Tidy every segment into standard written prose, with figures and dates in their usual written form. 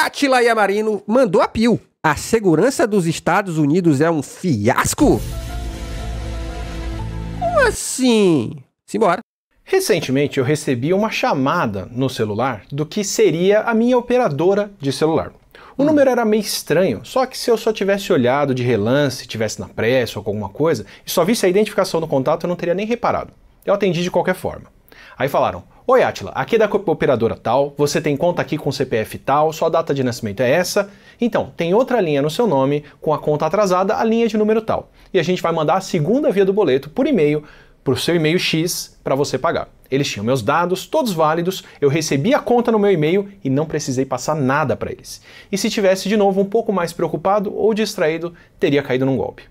Átila Yamarino mandou a pio. A segurança dos Estados Unidos é um fiasco? Como assim? Simbora. Recentemente eu recebi uma chamada no celular do que seria a minha operadora de celular. O número era meio estranho, só que se eu só tivesse olhado de relance, tivesse na pressa ou com alguma coisa, e só visse a identificação do contato, eu não teria nem reparado. Eu atendi de qualquer forma. Aí falaram: oi Átila, aqui é da operadora tal, você tem conta aqui com CPF tal, sua data de nascimento é essa, então tem outra linha no seu nome, com a conta atrasada, a linha de número tal. E a gente vai mandar a segunda via do boleto por e-mail, para o seu e-mail X, para você pagar. Eles tinham meus dados, todos válidos, eu recebi a conta no meu e-mail e não precisei passar nada para eles. E se tivesse de novo um pouco mais preocupado ou distraído, teria caído num golpe.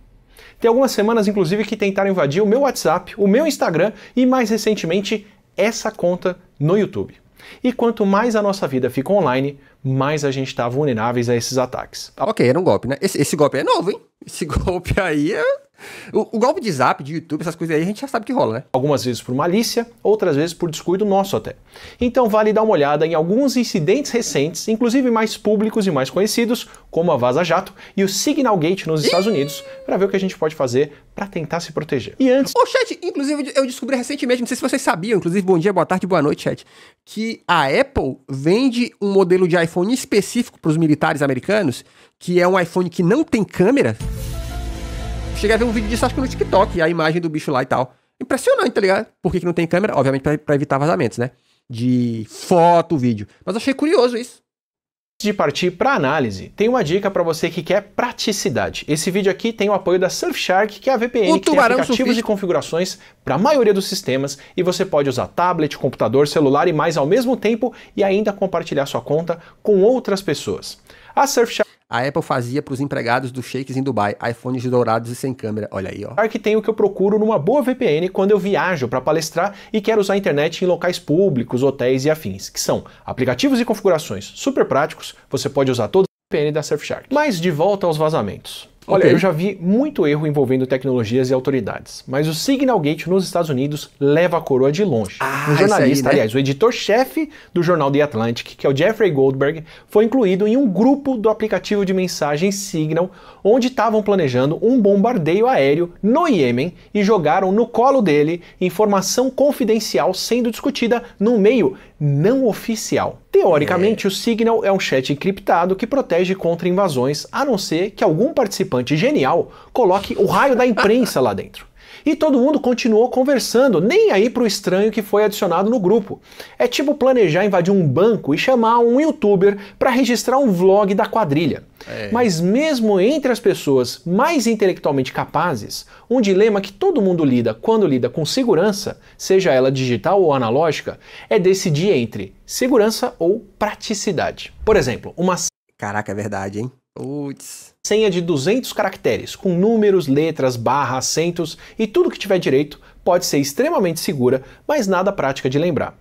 Tem algumas semanas, inclusive, que tentaram invadir o meu WhatsApp, o meu Instagram e, mais recentemente, essa conta no YouTube. E quanto mais a nossa vida fica online, mais a gente está vulneráveis a esses ataques. Ok, era um golpe, né? Esse golpe é novo, hein? Esse golpe aí é... O golpe de Zap, de YouTube, essas coisas aí, a gente já sabe que rola, né? Algumas vezes por malícia, outras vezes por descuido nosso até. Então vale dar uma olhada em alguns incidentes recentes, inclusive mais públicos e mais conhecidos, como a Vaza Jato e o Signal Gate nos Estados Unidos, para ver o que a gente pode fazer para tentar se proteger. E antes... Ô, chat, inclusive eu descobri recentemente, não sei se vocês sabiam, inclusive bom dia, boa tarde, boa noite, chat, que a Apple vende um modelo de iPhone específico para os militares americanos, que é um iPhone que não tem câmera. Cheguei a ver um vídeo disso, acho que no TikTok, a imagem do bicho lá e tal. Impressionante, tá ligado? Por que não tem câmera? Obviamente pra evitar vazamentos, né? De foto, vídeo. Mas eu achei curioso isso. Antes de partir para análise, tem uma dica para você que quer praticidade. Esse vídeo aqui tem o apoio da Surfshark, que é a VPN que tem aplicativos e configurações para a maioria dos sistemas, e você pode usar tablet, computador, celular e mais ao mesmo tempo e ainda compartilhar sua conta com outras pessoas. A Surfshark a Apple fazia para os empregados dos sheiks em Dubai, iPhones dourados e sem câmera. Olha aí, ó. Que tem o que eu procuro numa boa VPN quando eu viajo para palestrar e quero usar a internet em locais públicos, hotéis e afins, que são aplicativos e configurações super práticos. Você pode usar toda a VPN da Surfshark. Mas de volta aos vazamentos. Olha, eu já vi muito erro envolvendo tecnologias e autoridades, mas o Signal Gate nos Estados Unidos leva a coroa de longe. Um jornalista, aí, né? Aliás, o editor-chefe do jornal The Atlantic, que é o Jeffrey Goldberg, foi incluído em um grupo do aplicativo de mensagem Signal, onde estavam planejando um bombardeio aéreo no Iêmen e jogaram no colo dele informação confidencial sendo discutida num meio não oficial. Teoricamente, o Signal é um chat encriptado que protege contra invasões, a não ser que algum participante genial coloque o raio da imprensa lá dentro. E todo mundo continuou conversando, nem aí pro estranho que foi adicionado no grupo. É tipo planejar invadir um banco e chamar um youtuber para registrar um vlog da quadrilha. Mas mesmo entre as pessoas mais intelectualmente capazes, um dilema que todo mundo lida quando lida com segurança, seja ela digital ou analógica, é decidir entre segurança ou praticidade. Por exemplo, uma... Caraca, é verdade, hein? Putz... senha de 200 caracteres, com números, letras, barra, acentos e tudo que tiver direito, pode ser extremamente segura, mas nada prática de lembrar.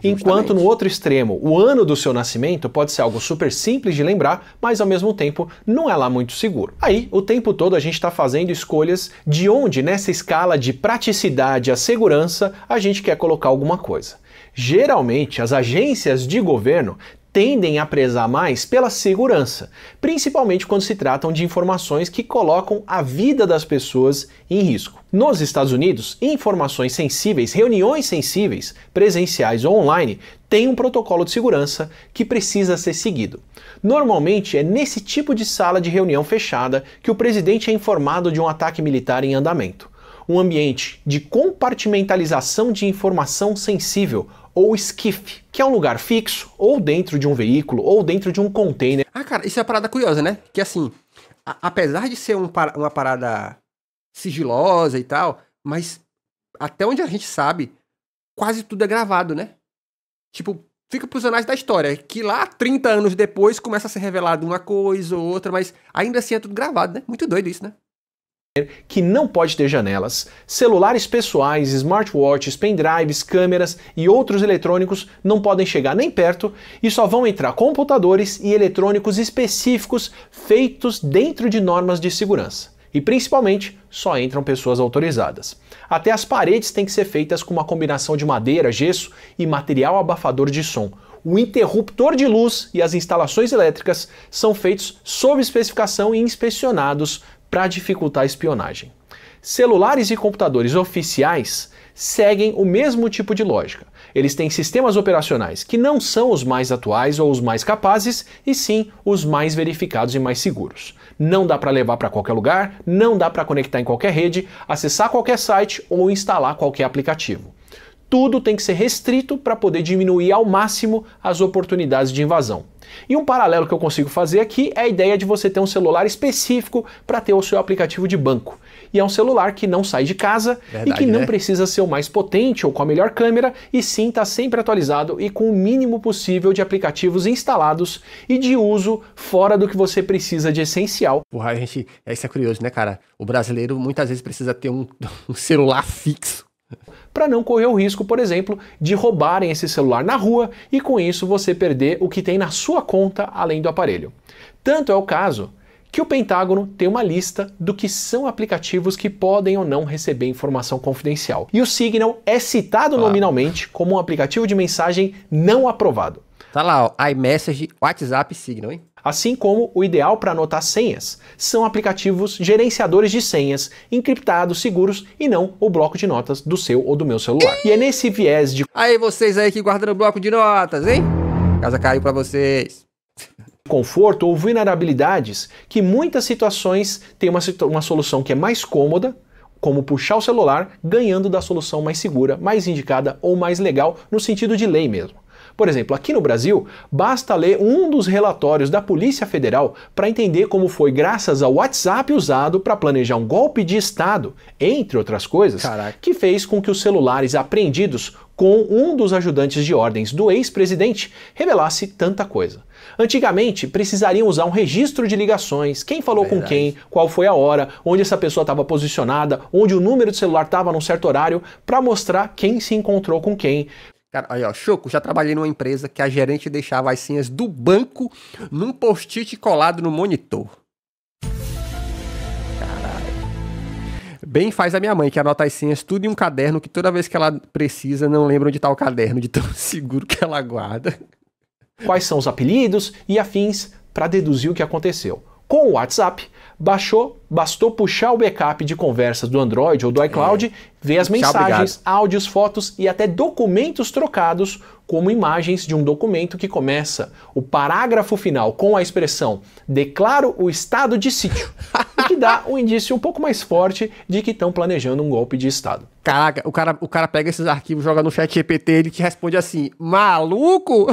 Enquanto no outro extremo, o ano do seu nascimento pode ser algo super simples de lembrar, mas ao mesmo tempo não é lá muito seguro. Aí, o tempo todo a gente está fazendo escolhas de onde nessa escala de praticidade a segurança a gente quer colocar alguma coisa. Geralmente, as agências de governo tendem a prezar mais pela segurança, principalmente quando se tratam de informações que colocam a vida das pessoas em risco. Nos Estados Unidos, informações sensíveis, reuniões sensíveis, presenciais ou online, têm um protocolo de segurança que precisa ser seguido. Normalmente é nesse tipo de sala de reunião fechada que o presidente é informado de um ataque militar em andamento. Um ambiente de compartimentalização de informação sensível, ou SCIF, que é um lugar fixo, ou dentro de um veículo, ou dentro de um container. Ah, cara, isso é uma parada curiosa, né? Que assim, apesar de ser uma parada sigilosa e tal, mas até onde a gente sabe, quase tudo é gravado, né? Tipo, fica pros anais da história, que lá 30 anos depois começa a ser revelado uma coisa ou outra, mas ainda assim é tudo gravado, né? Muito doido isso, né? Que não pode ter janelas, celulares pessoais, smartwatches, pendrives, câmeras e outros eletrônicos não podem chegar nem perto e só vão entrar computadores e eletrônicos específicos feitos dentro de normas de segurança. E principalmente, só entram pessoas autorizadas. Até as paredes têm que ser feitas com uma combinação de madeira, gesso e material abafador de som. o interruptor de luz e as instalações elétricas são feitos sob especificação e inspecionados para dificultar a espionagem. Celulares e computadores oficiais seguem o mesmo tipo de lógica. Eles têm sistemas operacionais que não são os mais atuais ou os mais capazes, e sim os mais verificados e mais seguros. Não dá para levar para qualquer lugar, não dá para conectar em qualquer rede, acessar qualquer site ou instalar qualquer aplicativo. Tudo tem que ser restrito para poder diminuir ao máximo as oportunidades de invasão. E um paralelo que eu consigo fazer aqui é a ideia de você ter um celular específico para ter o seu aplicativo de banco. E é um celular que não sai de casa e que não precisa ser o mais potente ou com a melhor câmera, e sim está sempre atualizado e com o mínimo possível de aplicativos instalados e de uso fora do que você precisa de essencial. Porra, isso é curioso, né, cara? O brasileiro muitas vezes precisa ter um celular fixo para não correr o risco, por exemplo, de roubarem esse celular na rua e com isso você perder o que tem na sua conta além do aparelho. Tanto é o caso que o Pentágono tem uma lista do que são aplicativos que podem ou não receber informação confidencial. E o Signal é citado nominalmente como um aplicativo de mensagem não aprovado. Tá lá, ó, iMessage, WhatsApp, Signal, hein? Assim como o ideal para anotar senhas são aplicativos gerenciadores de senhas, encriptados, seguros, e não o bloco de notas do seu ou do meu celular. E é nesse viés de... Aí vocês aí que guardam o bloco de notas, hein? Casa caiu para vocês. Conforto ou vulnerabilidades que muitas situações têm uma solução que é mais cômoda, como puxar o celular, ganhando da solução mais segura, mais indicada ou mais legal no sentido de lei mesmo. Por exemplo, aqui no Brasil, basta ler um dos relatórios da Polícia Federal para entender como foi graças ao WhatsApp usado para planejar um golpe de Estado, entre outras coisas, que fez com que os celulares apreendidos com um dos ajudantes de ordens do ex-presidente revelasse tanta coisa. Antigamente, precisariam usar um registro de ligações, quem falou com quem, qual foi a hora, onde essa pessoa estava posicionada, onde o número de celular estava num certo horário, para mostrar quem se encontrou com quem. Cara, aí ó, Choco, já trabalhei numa empresa que a gerente deixava as senhas do banco num post-it colado no monitor. Caralho. Bem faz a minha mãe, que anota as senhas tudo em um caderno, que toda vez que ela precisa não lembra onde tá o caderno, de tão seguro que ela guarda. Quais são os apelidos e afins para deduzir o que aconteceu. Com o WhatsApp, bastou puxar o backup de conversas do Android ou do iCloud, ver as mensagens, áudios, fotos e até documentos trocados, como imagens de um documento que começa o parágrafo final com a expressão "declaro o estado de sítio", o que dá um indício um pouco mais forte de que estão planejando um golpe de Estado. Caraca, o cara pega esses arquivos, joga no ChatGPT, ele te responde assim: maluco?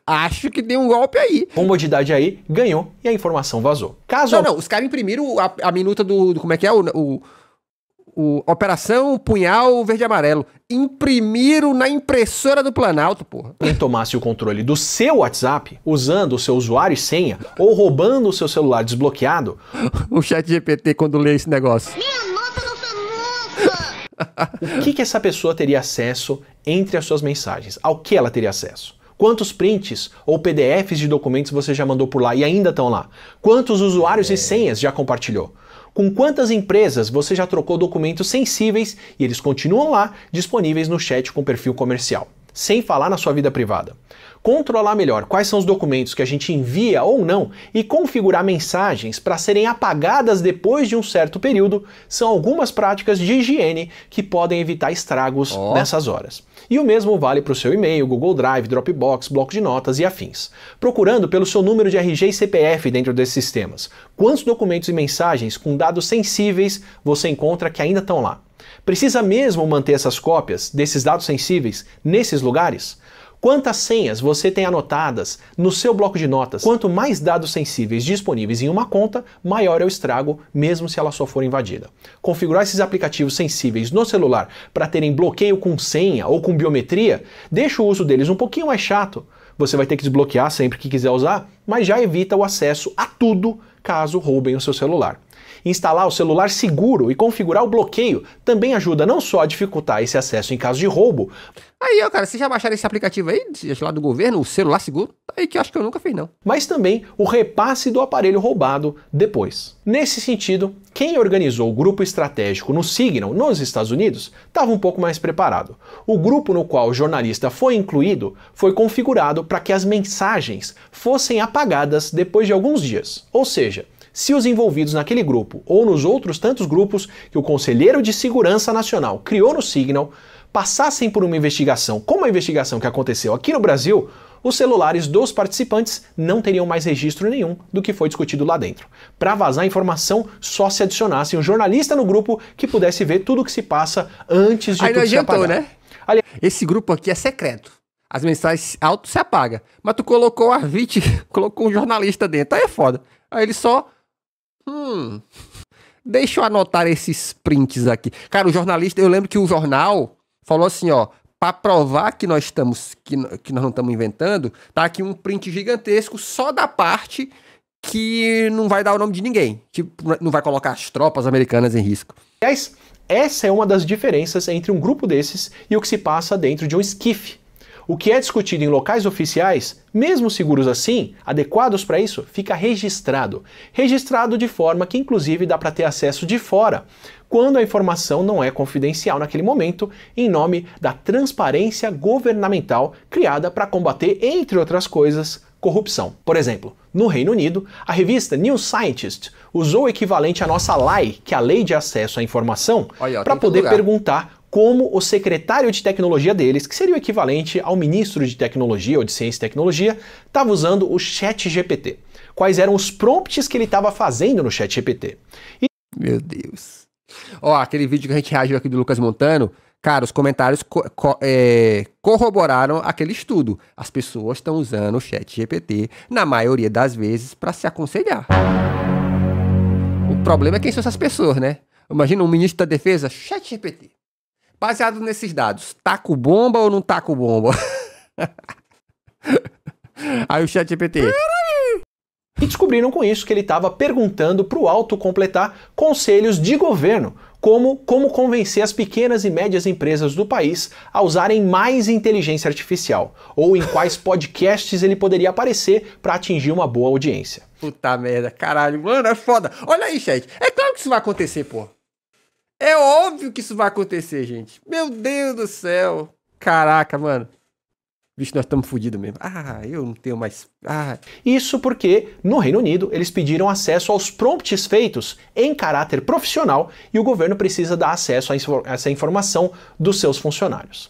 Acho que tem um golpe aí. Comodidade aí, ganhou e a informação vazou. Não, os caras imprimiram a minuta do como é que é? Operação Punhal Verde e Amarelo. Imprimiram na impressora do Planalto, porra. Quem tomasse o controle do seu WhatsApp, usando o seu usuário e senha, ou roubando o seu celular desbloqueado... O ChatGPT quando lê esse negócio. Minha nota não foi nunca! O que essa pessoa teria acesso entre as suas mensagens? Ao que ela teria acesso? Quantos prints ou PDFs de documentos você já mandou por lá e ainda estão lá? Quantos usuários e senhas já compartilhou? Com quantas empresas você já trocou documentos sensíveis e eles continuam lá disponíveis no chat com perfil comercial? Sem falar na sua vida privada. Controlar melhor quais são os documentos que a gente envia ou não e configurar mensagens para serem apagadas depois de um certo período são algumas práticas de higiene que podem evitar estragos nessas horas. E o mesmo vale para o seu e-mail, Google Drive, Dropbox, bloco de notas e afins. Procurando pelo seu número de RG e CPF dentro desses sistemas, quantos documentos e mensagens com dados sensíveis você encontra que ainda estão lá? Precisa mesmo manter essas cópias desses dados sensíveis nesses lugares? Quantas senhas você tem anotadas no seu bloco de notas? Quanto mais dados sensíveis disponíveis em uma conta, maior é o estrago, mesmo se ela só for invadida. Configurar esses aplicativos sensíveis no celular para terem bloqueio com senha ou com biometria, deixa o uso deles um pouquinho mais chato. Você vai ter que desbloquear sempre que quiser usar, mas já evita o acesso a tudo caso roubem o seu celular. Instalar o celular seguro e configurar o bloqueio também ajuda não só a dificultar esse acesso em caso de roubo. Aí, ó, cara, vocês já baixaram esse aplicativo aí, lá do governo, o celular seguro? Aí que eu acho que eu nunca fiz, não. Mas também o repasse do aparelho roubado depois. Nesse sentido, quem organizou o grupo estratégico no Signal, nos Estados Unidos, estava um pouco mais preparado. O grupo no qual o jornalista foi incluído foi configurado para que as mensagens fossem apagadas depois de alguns dias. Ou seja, se os envolvidos naquele grupo ou nos outros tantos grupos que o Conselheiro de Segurança Nacional criou no Signal passassem por uma investigação, como a investigação que aconteceu aqui no Brasil, os celulares dos participantes não teriam mais registro nenhum do que foi discutido lá dentro. Para vazar a informação, só se adicionasse um jornalista no grupo que pudesse ver tudo o que se passa antes de aí tudo se apagar. Né? Esse grupo aqui é secreto. As mensagens auto se apagam. Mas tu colocou a vítima, colocou um jornalista dentro. Aí é foda. Aí ele só... deixa eu anotar esses prints aqui. Cara, o jornalista... Eu lembro que o jornal falou assim, ó... Para provar que nós estamos... Que nós não estamos inventando... Tá aqui um print gigantesco só da parte... que não vai dar o nome de ninguém. Tipo, não vai colocar as tropas americanas em risco. Aliás, essa é uma das diferenças entre um grupo desses e o que se passa dentro de um esquife. O que é discutido em locais oficiais, mesmo seguros assim, adequados para isso, fica registrado. Registrado de forma que inclusive dá para ter acesso de fora, quando a informação não é confidencial naquele momento, em nome da transparência governamental criada para combater, entre outras coisas, corrupção. Por exemplo, no Reino Unido, a revista New Scientist usou o equivalente à nossa LAI, que é a Lei de Acesso à Informação, para poder perguntar como o secretário de tecnologia deles, que seria o equivalente ao ministro de tecnologia ou de ciência e tecnologia, estava usando o ChatGPT. Quais eram os prompts que ele estava fazendo no ChatGPT. Meu Deus. Ó, aquele vídeo que a gente reagiu aqui do Lucas Montano, cara, os comentários corroboraram aquele estudo. As pessoas estão usando o ChatGPT, na maioria das vezes, para se aconselhar. O problema é quem são essas pessoas, né? Imagina um ministro da defesa, ChatGPT. Baseado nesses dados, taco bomba ou não taco bomba? Aí o ChatGPT. E descobriram com isso que ele estava perguntando para o autocompletar conselhos de governo, como convencer as pequenas e médias empresas do país a usarem mais inteligência artificial, ou em quais podcasts ele poderia aparecer para atingir uma boa audiência. Puta merda, caralho, mano, é foda. Olha aí, chat, é claro que isso vai acontecer, pô. É óbvio que isso vai acontecer, gente. Meu Deus do céu. Caraca, mano. Vixe, nós estamos fodidos mesmo. Eu não tenho mais... Isso porque, no Reino Unido, eles pediram acesso aos prompts feitos em caráter profissional e o governo precisa dar acesso a essa informação dos seus funcionários.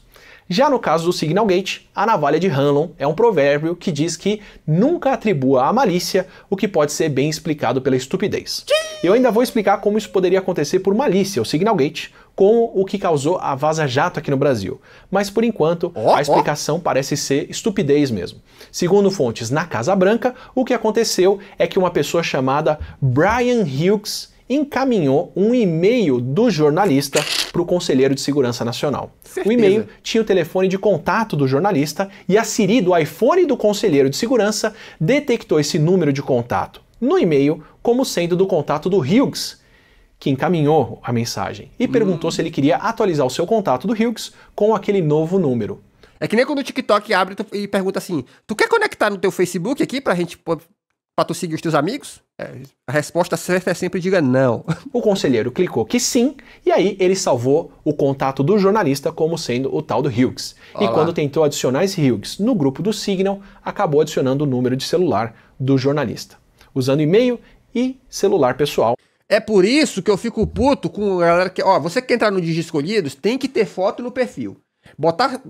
Já no caso do Signalgate, a navalha de Hanlon é um provérbio que diz que nunca atribua à malícia o que pode ser bem explicado pela estupidez. Eu ainda vou explicar como isso poderia acontecer por malícia, o Signalgate, com o que causou a Vaza Jato aqui no Brasil. Mas por enquanto, a explicação parece ser estupidez mesmo. Segundo fontes na Casa Branca, o que aconteceu é que uma pessoa chamada Brian Hughes encaminhou um e-mail do jornalista para o Conselheiro de Segurança Nacional. Certeza. O e-mail tinha o telefone de contato do jornalista e a Siri do iPhone do Conselheiro de Segurança detectou esse número de contato no e-mail como sendo do contato do Hughes, que encaminhou a mensagem, e perguntou se ele queria atualizar o seu contato do Hughes com aquele novo número. É que nem quando o TikTok abre e pergunta assim, tu quer conectar no teu Facebook aqui pra gente... Pra tu seguir os teus amigos? A resposta certa é sempre diga não. O conselheiro clicou que sim, e aí ele salvou o contato do jornalista como sendo o tal do Hughes. Olá. E quando tentou adicionar esse Hughes no grupo do Signal, acabou adicionando o número de celular do jornalista, usando e-mail e celular pessoal. É por isso que eu fico puto com a galera que... Ó, você que quer entrar no Digi Escolhidos, tem que ter foto no perfil. Botar...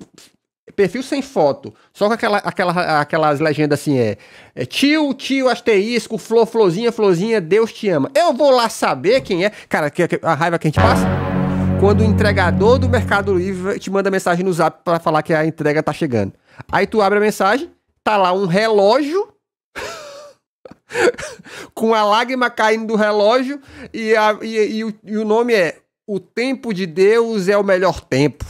Perfil sem foto, só com aquelas legendas assim, tio, asterisco, florzinha, Deus te ama. Eu vou lá saber quem é. Cara, a raiva que a gente passa? Quando o entregador do Mercado Livre te manda mensagem no Zap pra falar que a entrega tá chegando. Aí tu abre a mensagem, tá lá um relógio com a lágrima caindo do relógio e o nome é O Tempo de Deus é o Melhor Tempo.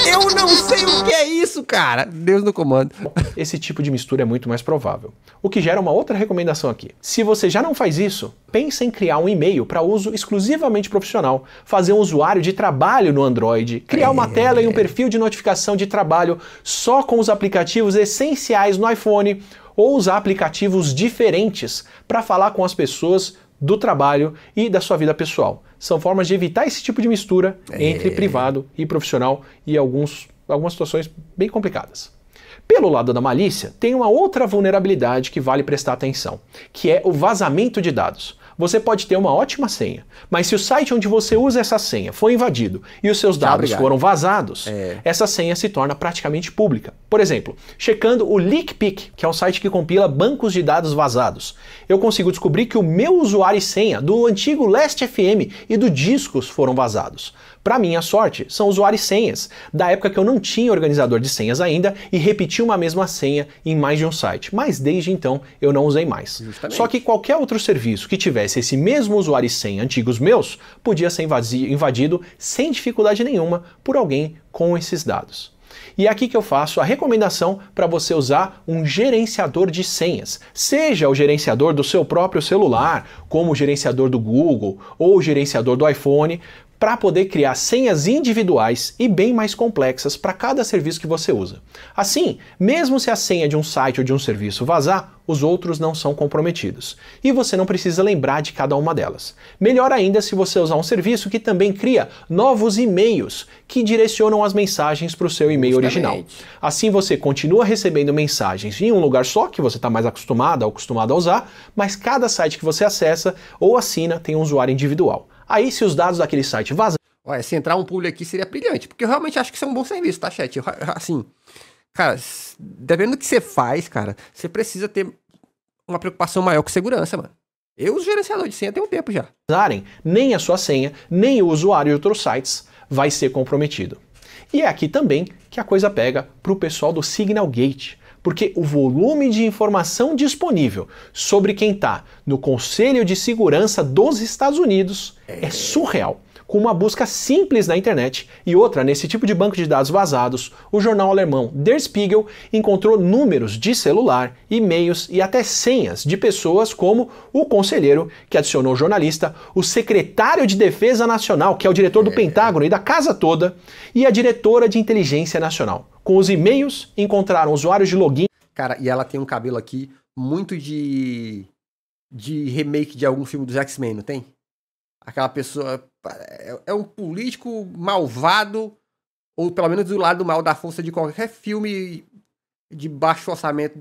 Eu não sei o que é isso, cara. Deus no comando. Esse tipo de mistura é muito mais provável. O que gera uma outra recomendação aqui. Se você já não faz isso, pensa em criar um e-mail para uso exclusivamente profissional, fazer um usuário de trabalho no Android, criar uma tela e um perfil de notificação de trabalho só com os aplicativos essenciais no iPhone, ou usar aplicativos diferentes para falar com as pessoas do trabalho e da sua vida pessoal. São formas de evitar esse tipo de mistura entre privado e profissional e algumas situações bem complicadas. Pelo lado da malícia, tem uma outra vulnerabilidade que vale prestar atenção, que é o vazamento de dados. Você pode ter uma ótima senha, mas se o site onde você usa essa senha foi invadido e os seus dados foram vazados, essa senha se torna praticamente pública. Por exemplo, checando o LeakPeek, que é um site que compila bancos de dados vazados, eu consigo descobrir que o meu usuário e senha do antigo Last.fm e do Discos foram vazados. Para minha sorte, são usuários e senhas da época que eu não tinha organizador de senhas ainda e repeti uma mesma senha em mais de um site, mas desde então eu não usei mais. Justamente. Só que qualquer outro serviço que tivesse esse mesmo usuário e senha antigos meus podia ser invadido sem dificuldade nenhuma por alguém com esses dados. E é aqui que eu faço a recomendação para você usar um gerenciador de senhas. Seja o gerenciador do seu próprio celular, como o gerenciador do Google ou o gerenciador do iPhone, para poder criar senhas individuais e bem mais complexas para cada serviço que você usa. Assim, mesmo se a senha de um site ou de um serviço vazar, os outros não são comprometidos. E você não precisa lembrar de cada uma delas. Melhor ainda se você usar um serviço que também cria novos e-mails que direcionam as mensagens para o seu e-mail original. Assim você continua recebendo mensagens em um lugar só, que você está mais acostumado a usar, mas cada site que você acessa ou assina tem um usuário individual. Aí, se os dados daquele site vazam... Olha, se entrar um publi aqui seria brilhante, porque eu realmente acho que isso é um bom serviço, tá, chat? Assim, cara, dependendo do que você faz, cara, você precisa ter uma preocupação maior com segurança, mano. Eu uso gerenciador de senha tem um tempo já. Nem a sua senha, nem o usuário de outros sites vai ser comprometido. E é aqui também que a coisa pega para o pessoal do Signalgate, porque o volume de informação disponível sobre quem está no Conselho de Segurança dos Estados Unidos é surreal. Com uma busca simples na internet e outra nesse tipo de banco de dados vazados, o jornal alemão Der Spiegel encontrou números de celular, e-mails e até senhas de pessoas como o conselheiro que adicionou o jornalista, o secretário de Defesa Nacional, que é o diretor do Pentágono e da casa toda, e a diretora de Inteligência Nacional. Com os e-mails, encontraram usuários de login. Cara, e ela tem um cabelo aqui muito de remake de algum filme dos X-Men, não tem? Aquela pessoa é um político malvado, ou pelo menos do lado mal da força de qualquer filme de baixo orçamento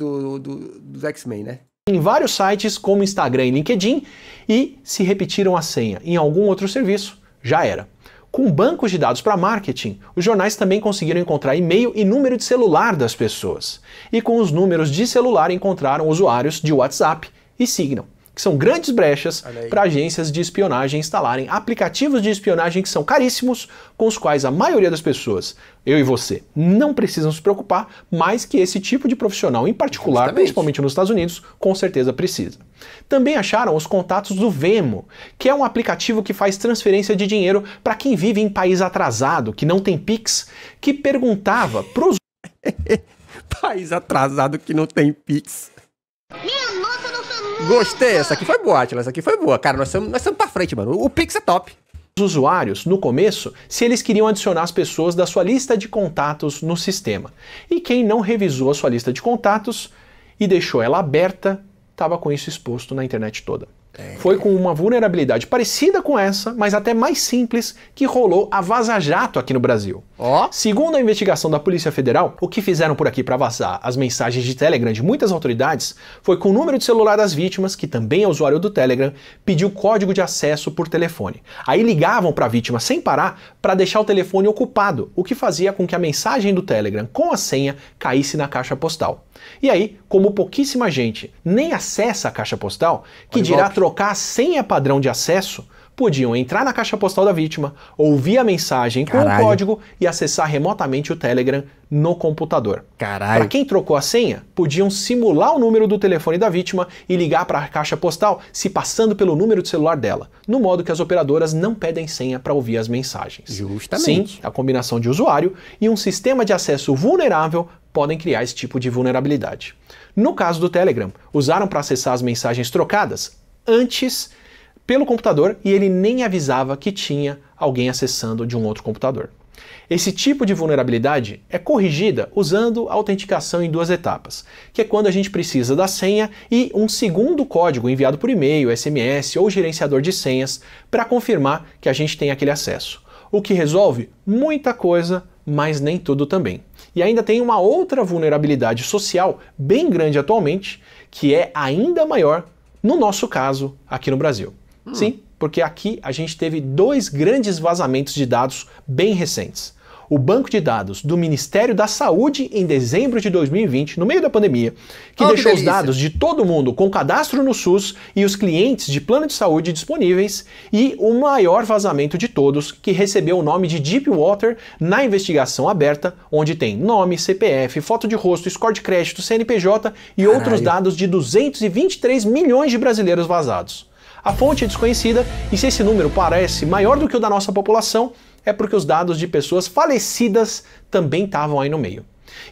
dos X-Men, né? Em vários sites como Instagram e LinkedIn, e se repetiram a senha em algum outro serviço, já era. Com bancos de dados para marketing, os jornais também conseguiram encontrar e-mail e número de celular das pessoas. E com os números de celular encontraram usuários de WhatsApp e Signal, que são grandes brechas para agências de espionagem instalarem aplicativos de espionagem que são caríssimos, com os quais a maioria das pessoas, eu e você, não precisam se preocupar, mas que esse tipo de profissional em particular, principalmente nos Estados Unidos, com certeza precisa. Também acharam os contatos do Venmo, que é um aplicativo que faz transferência de dinheiro para quem vive em país atrasado, que não tem Pix, que perguntava para os... País atrasado que não tem Pix. Minha nossa, não sou Gostei, essa aqui foi boa, Atila, essa aqui foi boa. Cara, nós estamos pra frente, mano. O Pix é top. Os usuários, no começo, se eles queriam adicionar as pessoas da sua lista de contatos no sistema. E quem não revisou a sua lista de contatos e deixou ela aberta, estava com isso exposto na internet toda. Foi com uma vulnerabilidade parecida com essa, mas até mais simples, que rolou a Vaza Jato aqui no Brasil. Segundo a investigação da Polícia Federal, o que fizeram por aqui para vazar as mensagens de Telegram de muitas autoridades foi com o número de celular das vítimas, que também é usuário do Telegram, pediu código de acesso por telefone. Aí ligavam para a vítima sem parar para deixar o telefone ocupado, o que fazia com que a mensagem do Telegram com a senha caísse na caixa postal. E aí, como pouquíssima gente nem acessa a caixa postal, que dirá trocar a senha padrão de acesso, podiam entrar na caixa postal da vítima, ouvir a mensagem com o código e acessar remotamente o Telegram no computador. Para quem trocou a senha, podiam simular o número do telefone da vítima e ligar para a caixa postal se passando pelo número de celular dela, no modo que as operadoras não pedem senha para ouvir as mensagens. Justamente. Sim, a combinação de usuário e um sistema de acesso vulnerável podem criar esse tipo de vulnerabilidade. No caso do Telegram, usaram para acessar as mensagens trocadas antes pelo computador e ele nem avisava que tinha alguém acessando de um outro computador. Esse tipo de vulnerabilidade é corrigida usando autenticação em 2 etapas, que é quando a gente precisa da senha e um segundo código enviado por e-mail, SMS ou gerenciador de senhas para confirmar que a gente tem aquele acesso. O que resolve muita coisa, mas nem tudo também. E ainda tem uma outra vulnerabilidade social bem grande atualmente, que é ainda maior no nosso caso aqui no Brasil. Sim, porque aqui a gente teve 2 grandes vazamentos de dados bem recentes. O banco de dados do Ministério da Saúde em dezembro de 2020, no meio da pandemia, que deixou os dados de todo mundo com cadastro no SUS e os clientes de plano de saúde disponíveis, e o maior vazamento de todos, que recebeu o nome de Deepwater na investigação aberta, onde tem nome, CPF, foto de rosto, score de crédito, CNPJ e outros dados de 223 milhões de brasileiros vazados. A fonte é desconhecida e se esse número parece maior do que o da nossa população, é porque os dados de pessoas falecidas também estavam aí no meio.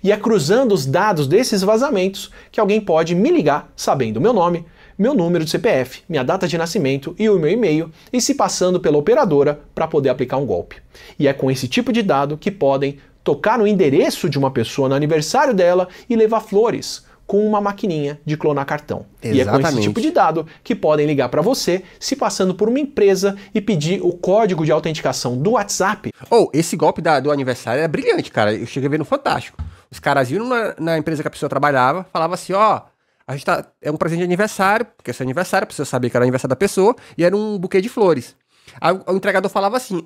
E é cruzando os dados desses vazamentos que alguém pode me ligar sabendo meu nome, meu número de CPF, minha data de nascimento e o meu e-mail e se passando pela operadora para poder aplicar um golpe. E é com esse tipo de dado que podem tocar no endereço de uma pessoa no aniversário dela e levar flores com uma maquininha de clonar cartão. Exatamente. E é com esse tipo de dado que podem ligar para você, se passando por uma empresa e pedir o código de autenticação do WhatsApp. Esse golpe do aniversário é brilhante, cara. Eu cheguei a ver no Fantástico. Os caras iam na empresa que a pessoa trabalhava, falava assim, a gente é um presente de aniversário, porque é seu aniversário, a pessoa sabia que era o aniversário da pessoa, e era um buquê de flores. Aí o entregador falava assim,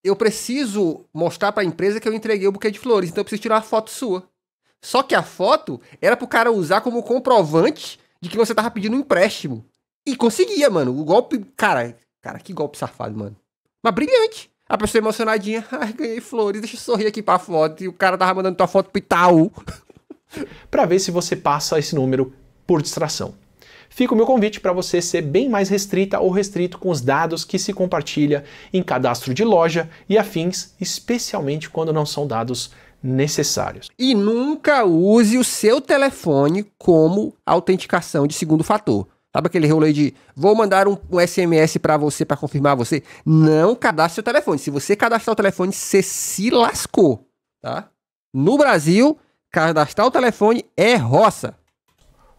eu preciso mostrar para a empresa que eu entreguei o buquê de flores, então eu preciso tirar uma foto sua. Só que a foto era pro cara usar como comprovante de que você tava pedindo um empréstimo. E conseguia, mano. O golpe... Cara, que golpe safado, mano. Mas brilhante. A pessoa emocionadinha. Ai, ganhei flores, deixa eu sorrir aqui pra foto. E o cara tava mandando tua foto pro Itaú. Pra ver se você passa esse número por distração. Fica o meu convite para você ser bem mais restrita ou restrito com os dados que se compartilha em cadastro de loja e afins, especialmente quando não são dados necessários. E nunca use o seu telefone como autenticação de segundo fator. Sabe aquele rolê de vou mandar um SMS para você para confirmar você? Não cadastre seu telefone. Se você cadastrar o telefone, você se lascou, tá? No Brasil, cadastrar o telefone é roça.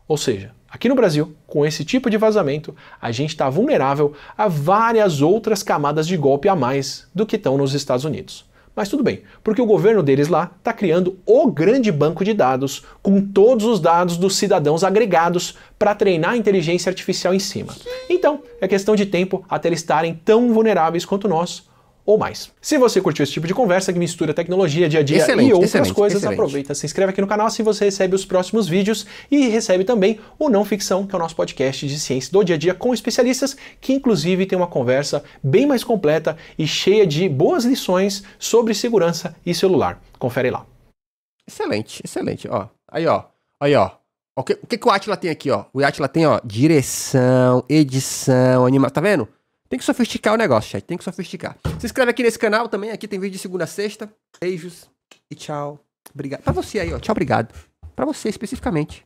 Ou seja, aqui no Brasil, com esse tipo de vazamento, a gente está vulnerável a várias outras camadas de golpe a mais do que estão nos Estados Unidos. Mas tudo bem, porque o governo deles lá está criando o grande banco de dados com todos os dados dos cidadãos agregados para treinar a inteligência artificial em cima. Então, é questão de tempo até eles estarem tão vulneráveis quanto nós, ou mais. Se você curtiu esse tipo de conversa que mistura tecnologia, dia a dia e outras coisas, aproveita, se inscreve aqui no canal, assim você recebe os próximos vídeos e recebe também o Não Ficção, que é o nosso podcast de ciência do dia a dia com especialistas, que inclusive tem uma conversa bem mais completa e cheia de boas lições sobre segurança e celular. Confere lá. Excelente. Aí, ó. O que o Atila tem aqui, ó? O Atila tem, direção, edição, animação, tá vendo? Tem que sofisticar o negócio, chat. Tem que sofisticar. Se inscreve aqui nesse canal também. Aqui tem vídeo de segunda a sexta. Beijos e tchau. Obrigado. Pra você aí, ó. Tchau, obrigado. Pra você especificamente.